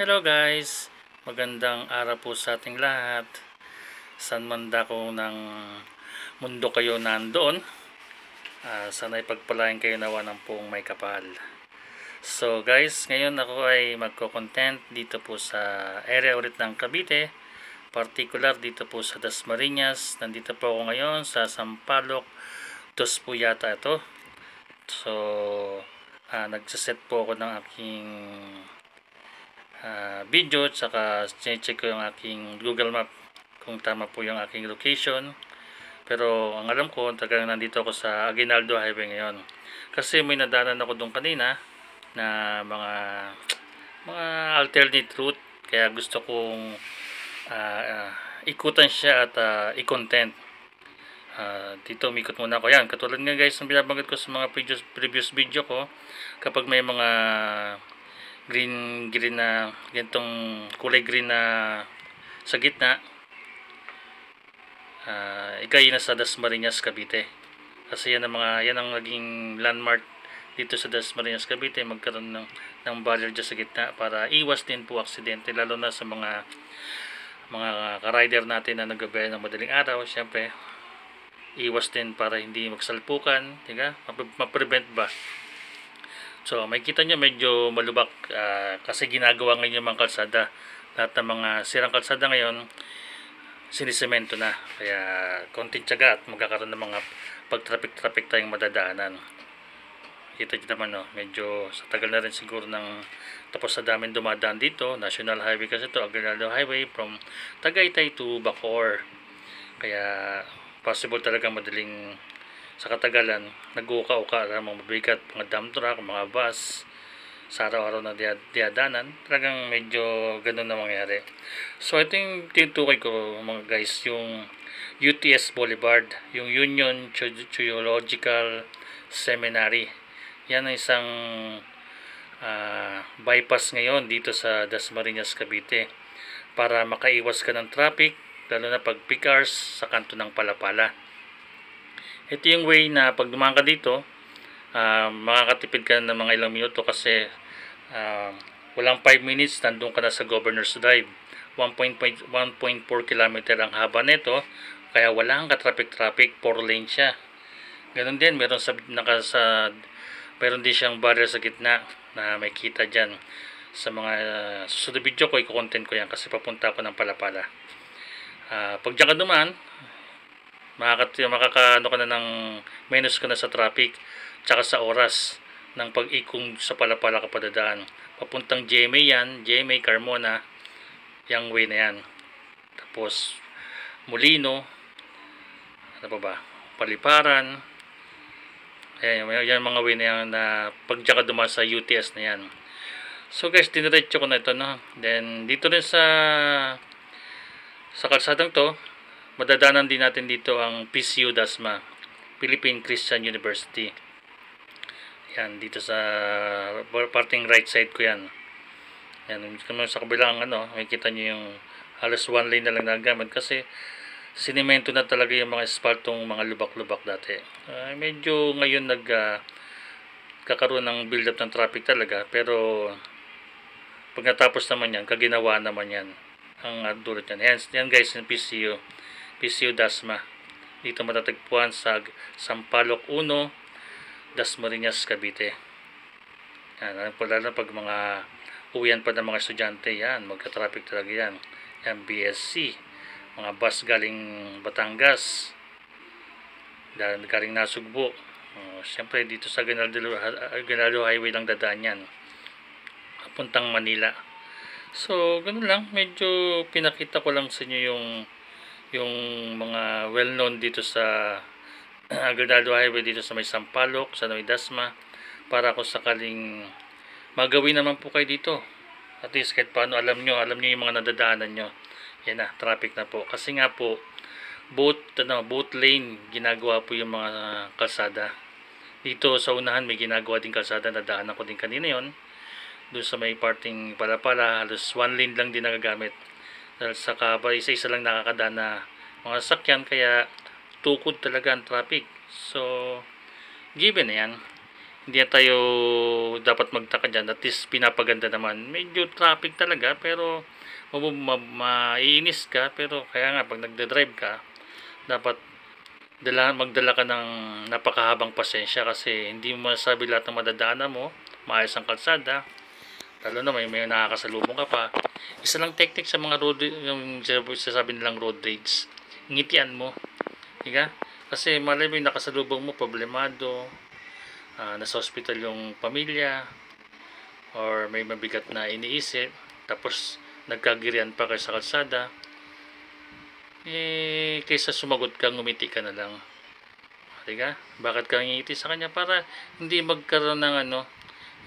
Hello guys, magandang araw po sa ating lahat. San man dako ng mundo kayo nandoon, sana'y pagpalain kayo nawa ng pong may kapal. So guys, ngayon ako ay magko-content dito po sa area ulit ng Cavite, particular dito po sa Dasmariñas. Nandito po ako ngayon sa Sampaloc, dos po yata ito. So nagsaset po ako ng aking video, tsaka check ko yung aking Google Map kung tama po yung aking location. Pero ang alam ko, talagang nandito ako sa Aguinaldo Highway ngayon, kasi may nadaanan ako doon kanina na mga alternate route, kaya gusto kong ikutan siya at i-content. Dito umikot muna ako. Yan, katulad nga guys ng binabanggit ko sa mga previous video ko, kapag may mga green na ganitong kulay green na sa gitna, ikay na sa Dasmariñas, Cavite. Kasi yan ang naging landmark dito sa Dasmariñas, Cavite, magkaroon ng barrier dyan sa gitna para iwas din po aksidente, lalo na sa mga ka-rider natin na naggabiyahe ng madaling araw. Syempre iwas din para hindi magsalpukan, diba? Ma-prevent ba. So makikita nyo medyo malubak, kasi ginagawa ngayon yung mga kalsada. Lahat ng mga sirang kalsada ngayon sinisemento na, kaya konting tiyaga at magkakaroon ng mga pag-traffic tayong madadaanan. Kita nyo naman, no? Medyo sa tagal na rin siguro ng tapos sa daming dumadaan dito. National Highway kasi ito, Aguinaldo Highway, from Tagaytay to Bacoor. Kaya possible talaga madaling sa katagalan nag-uka-uka ng mga mabigat, mga dump truck, mga bus sa araw-araw na diadanan. Talagang medyo ganun na mangyari. So ito yung tinutukoy ko mga guys, yung UTS Boulevard, yung Union Theological Seminary. Yan ang isang bypass ngayon dito sa Dasmariñas, Cavite, para makaiwas ka ng traffic, lalo na pag peak hours sa kanto ng Palapala. Ito yung way na pag dumaan ka dito, makakatipid ka ng mga ilang minuto, kasi walang 5 minutes nandun ka na sa Governor's Drive. 1.4 kilometer ang haba nito, kaya walang ka-traffic, 4 lane siya. Ganun din, meron din siyang barrier sa gitna na may kita dyan. Sa mga susunod video ko, i-content ko yan kasi papunta ako ng Palapala. Pag dyan ka dumaan, makakaano ka na ng minus ka na sa traffic, tsaka sa oras ng pag-ikong sa Palapala ka padadaan. Papuntang GMA yan, GMA Carmona, yung way na yan. Tapos Molino, ano pa ba, Paliparan. Ayan, yan mga way na yan, na pag dyan ka dumaan sa UTS na yan. So guys, diniretso ko na ito, no? Then dito rin sa kalsadang to, madadaanan din natin dito ang PCU Dasma, Philippine Christian University. Yan, dito sa parting right side ko yan. Yan, sa kabilang makikita nyo yung halos 1 lane na lang nagamit, kasi sinimento na talaga yung mga espaltong mga lubak-lubak dati. Medyo ngayon kakaroon ng build up ng traffic talaga, pero pag natapos naman yan, kaginawa naman yan ang dulot yan. Yan guys, yung PCU Dasma, dito matatagpuan sa Sampaloc 1, Dasmariñas, Cavite. Yan, lalo pag mga uwian pa ng mga estudyante, yan, magka-traffic talaga yan. Yan, BSC, mga bus galing Batangas, galing Nasugbo. Siyempre dito sa Aguinaldo Highway lang dadaan yan, puntang Manila. So ganun lang, medyo pinakita ko lang sa inyo yung mga well known dito sa Aguinaldo Highway, dito sa may Sampaloc, sa may Dasma, para kung sakaling magawin naman po kayo dito, at least kahit paano alam nyo yung mga nadadaanan nyo. Yan na, traffic na po, kasi nga po both lane ginagawa po yung mga kalsada. Dito sa unahan may ginagawa din kalsada, nadaanan ko din kanina yon. Doon sa may parting Palapala, halos 1 lane lang din nagagamit, dahil sa isa lang nakakadaan na mga sakyan, kaya tukod talaga ang traffic. So given na yan. Hindi na tayo dapat magtaka dyan. At least pinapaganda naman. Medyo traffic talaga pero maiinis ka. Pero kaya nga pag nagda-drive ka, dapat magdala ka ng napakahabang pasensya kasi hindi mo masabi lahat ng madadaanan mo. Maayos ang kalsada. Lalo na may nakakasalubong ka pa. Isa lang technique sa mga road, yung sasabi nilang road rage. Ngitian mo. Diba? Kasi malay mo yung nakasalubong mo, problemado. Nasa hospital yung pamilya or may mabigat na iniisip tapos nagkagirian pa kayo sa kalsada, kaysa sumagot ka, ngumiti ka na lang. Diba? Bakit ka ngiti sa kanya? Para hindi magkaroon ng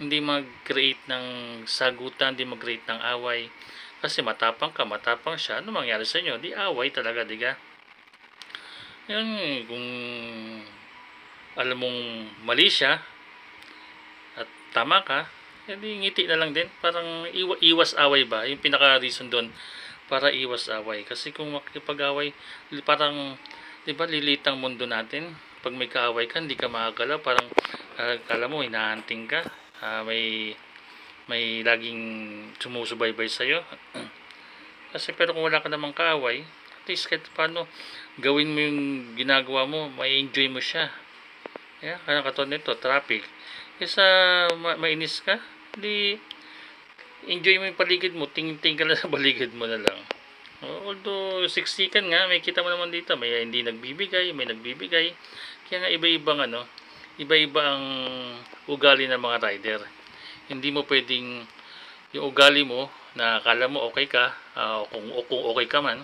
hindi mag-create ng sagutan, hindi mag-create ng away. Kasi matapang ka, matapang siya, ano mangyari sa inyo? Di away talaga, diga? Yun, kung alam mong mali siya at tama ka, hindi ngiti na lang din. Parang iwas away ba? Yung pinaka-reason doon para iwas away. Kasi kung makikipag-away, parang, di ba, lilit ang mundo natin. Pag may kaaway ka, hindi ka makagalaw. Parang, kala mo, hinahanting ka. May laging sumusubaybay sa'yo. Kasi pero kung wala ka namang kaaway, at least kahit paano, gawin mo yung ginagawa mo, may enjoy mo siya. Yeah, kaya katulad nito, traffic. Kaysa mainis ka, di enjoy mo yung paligid mo, tingin-tingin ka lang sa paligid mo na lang. Although siksikan nga, may kita mo naman dito, may hindi nagbibigay, may nagbibigay. Kaya nga iba-ibang iba-iba ang ugali ng mga rider. Hindi mo pwedeng yung ugali mo na akala mo okay ka, kung okay ka man,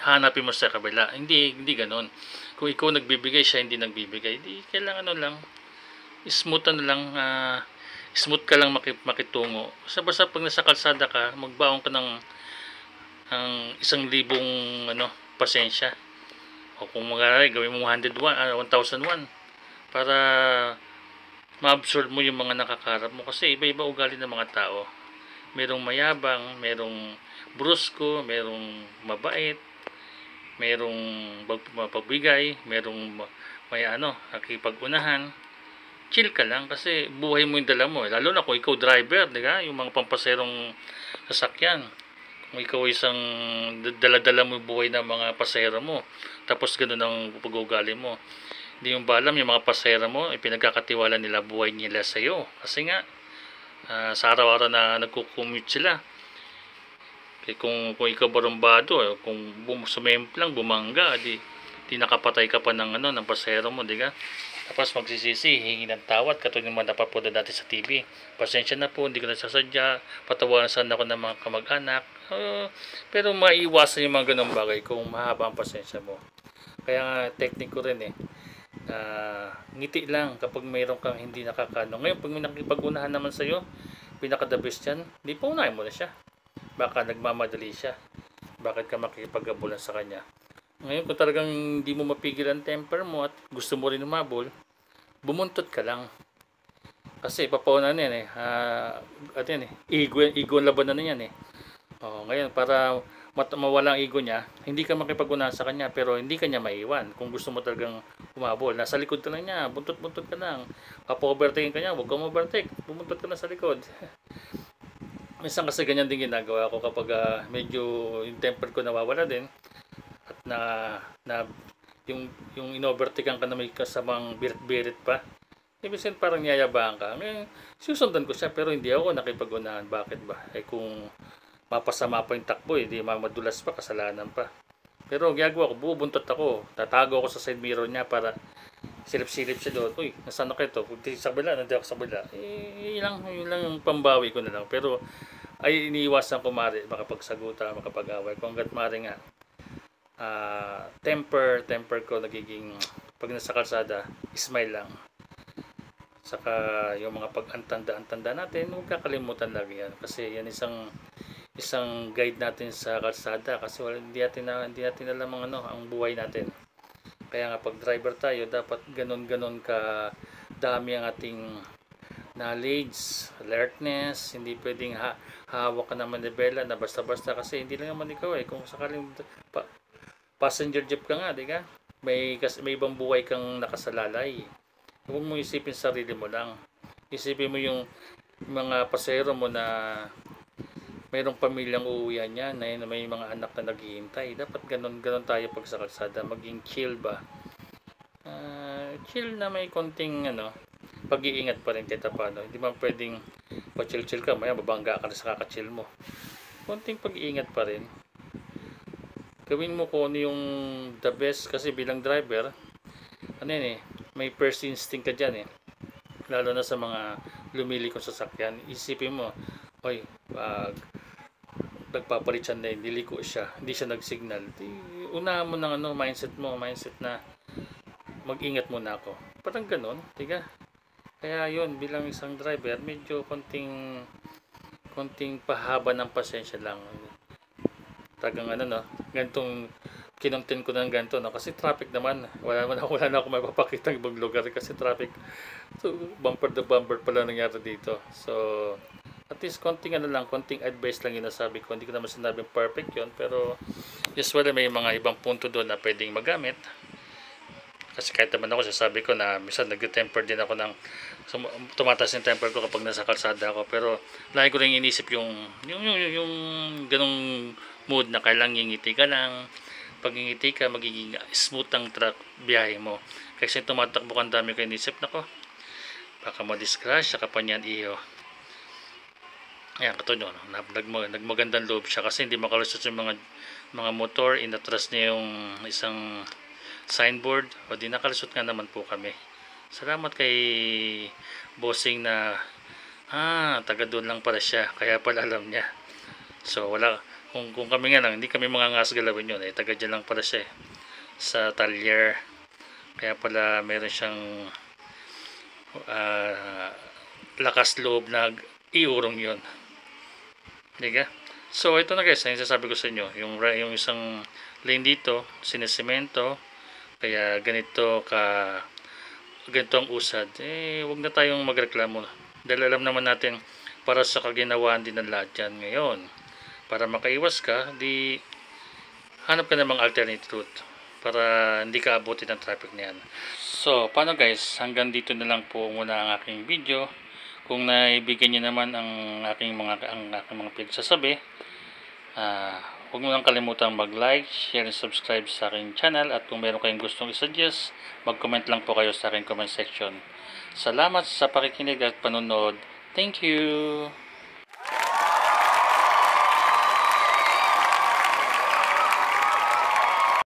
hanapin mo sa kabila. Hindi ganoon. Kung ikaw nagbibigay, siya hindi nagbibigay, di kailangan lang smooth lang, smooth ka lang makitungo. Basta pag nasa kalsada ka, magbaon ka ng 1,000 pasensya. O kung gawin mo 101 para ma-absorb mo yung mga nakakarap mo. Kasi iba-iba ugali ng mga tao. Merong mayabang, merong brusko, merong mabait, merong mapagbigay, merong may nakipag-unahan. Chill ka lang kasi buhay mo yung dala mo. Lalo na kung ikaw driver, diba? Yung mga pampaserong sasakyan. Kung ikaw isang dala-dala mo yung buhay ng mga pasahero mo, tapos ganun ang pag-ugali mo. Hindi mo ba alam yung mga pasahero mo, pinagkakatiwala nila buhay nila sa iyo. Kasi nga, sa araw-araw na nagko-commute sila. Kung ikaw barumbado, kung sumemplang, bumangga, di nakapatay ka pa ng pasahero mo, diga? Tapos magsisisi, hingi ng tawad, katulad naman napapod dati sa TV. Pasensya na po, hindi ko nasasadya, patawanan sana ako ng mga kamag-anak. Pero maiwasan yung mga ganong bagay kung mahaba ang pasensya mo. Kaya nga, technique ko rin ngiti lang kapag mayroon kang hindi nakakano. Ngayon, pag may nakipag-unahan naman sa'yo, pinaka-the best yan, di pa unahin mo na siya. Baka nagmamadali siya. Bakit ka makikipag-abulan sa kanya? Ngayon, kung talagang hindi mo mapigil ang temper mo at gusto mo rin umabol, bumuntot ka lang. Kasi papaunan yan ego ang labanan na yan ngayon, para mawala ang ego niya, hindi ka makipag-unahan sa kanya pero hindi ka niya maiwan. Kung gusto mo talagang umabol, nasa likod ka lang niya, buntot-buntot ka lang. Kapag-overtaking ka niya, huwag kang overtake, bumuntot ka na sa likod. Minsan kasi ganyan din ginagawa ko kapag medyo yung temper ko nawawala din. At yung inovertikan ka na may kasamang birit-birit pa. Ibig sabihin parang niyayabang ka. Susundan ko siya pero hindi ako nakipag-unahan. Bakit ba? Kung mapasama pa yung takbo, di madulas pa, kasalanan pa. Pero ang ginagawa ko, bubuntot ako. Tatago ako sa side mirror niya para silip-silip siya doon. Uy, nasaan ako ito? Kung sa kabila, nandiyan ako sa kabila. Yun lang yung pambawi ko na lang. Pero ay iniiwasan ko makapagsagutan, makapag-away. Kung hanggat maaari nga, temper ko nagiging pag nasa kalsada, smile lang. Saka yung mga pag-antanda natin, huwag kakalimutan lagi yan. Kasi yan isang guide natin sa kalsada. Kasi hindi natin alam ang buhay natin. Kaya nga pag driver tayo, dapat ganon ka dami ang ating knowledge, alertness. Hindi pwedeng hawak ka ng manibela na basta-basta kasi hindi lang naman ikaw kung sakaling passenger jeep ka nga, di ka? May ibang buhay kang nakasalalay. Huwag mong isipin sarili mo lang. Isipin mo yung mga pasahero mo na mayroong pamilyang uuwihan niya, na may mga anak na naghihintay. Dapat ganun tayo pag sa kalsada, maging chill ba? Chill na may konting pag-iingat pa rin kahit paano. Hindi man pwedeng pa-chill-chill ka, maya babangga ka na sa kakachill mo. Konting pag-iingat pa rin. Gawin mo kung ano yung the best, kasi bilang driver, may first instinct ka dyan lalo na sa mga lumilikong sasakyan. Isipin mo, oy, nagpapalit siya na niliko siya, hindi siya nagsignal. Unahan mo ng mindset na mag-ingat muna ako. Parang ganun, tiga. Kaya yun, bilang isang driver, medyo konting pahaba ng pasensya lang. Tagang ganitong kinontent ko ng ganito, kasi traffic naman. Wala na ako mapapakita ng ibang lugar kasi traffic. So, bumper to bumper pala nangyari dito. So, at least konting konting advice lang yung nasabi ko. Hindi ko naman sinabing perfect yun, pero usually may mga ibang punto doon na pwedeng magamit. Kasi kahit naman ako, sasabi ko na minsan nag-temper din ako tumataas yung temper ko kapag nasa kalsada ako. Pero lagi ko rin inisip yung ganong mood na kailang ngingiti ka lang. Pag ngingiti ka, magiging smooth ang truck biyahe mo. Kasi tumatakbo kang dami ko inisip, nako, baka ma-discrash ka pa niyan iyo. Ayan, katuloy, nagmagandang loob siya kasi hindi makalusot yung mga motor. Inatras niya yung isang signboard, o di nakalusot nga naman po kami. Salamat kay bossing na taga doon lang pala siya, kaya pala alam niya. So wala, kung kami nga lang, hindi kami mga ngas galawin yun, taga dyan lang pala siya sa Talyer, kaya pala meron siyang lakas loob na iurong yun, diga. So ito na guys, yung sasabi ko sa inyo, yung isang lane dito sinisemento, kaya ganito ang usad. Huwag na tayong magreklamo dahil alam naman natin para sa kaginawaan din ng lahat yan ngayon. Para makaiwas ka, di hanap ka namang alternate route para hindi ka abutin ng traffic na yan. So paano guys, hanggang dito na lang po muna ang aking video. Kung naibigyan nyo naman ang aking mga pinagsasabi, huwag mo lang kalimutang mag-like, share, and subscribe sa aking channel. At kung meron kayong gustong i-suggest, mag-comment lang po kayo sa aking comment section. Salamat sa pakikinig at panonood. Thank you!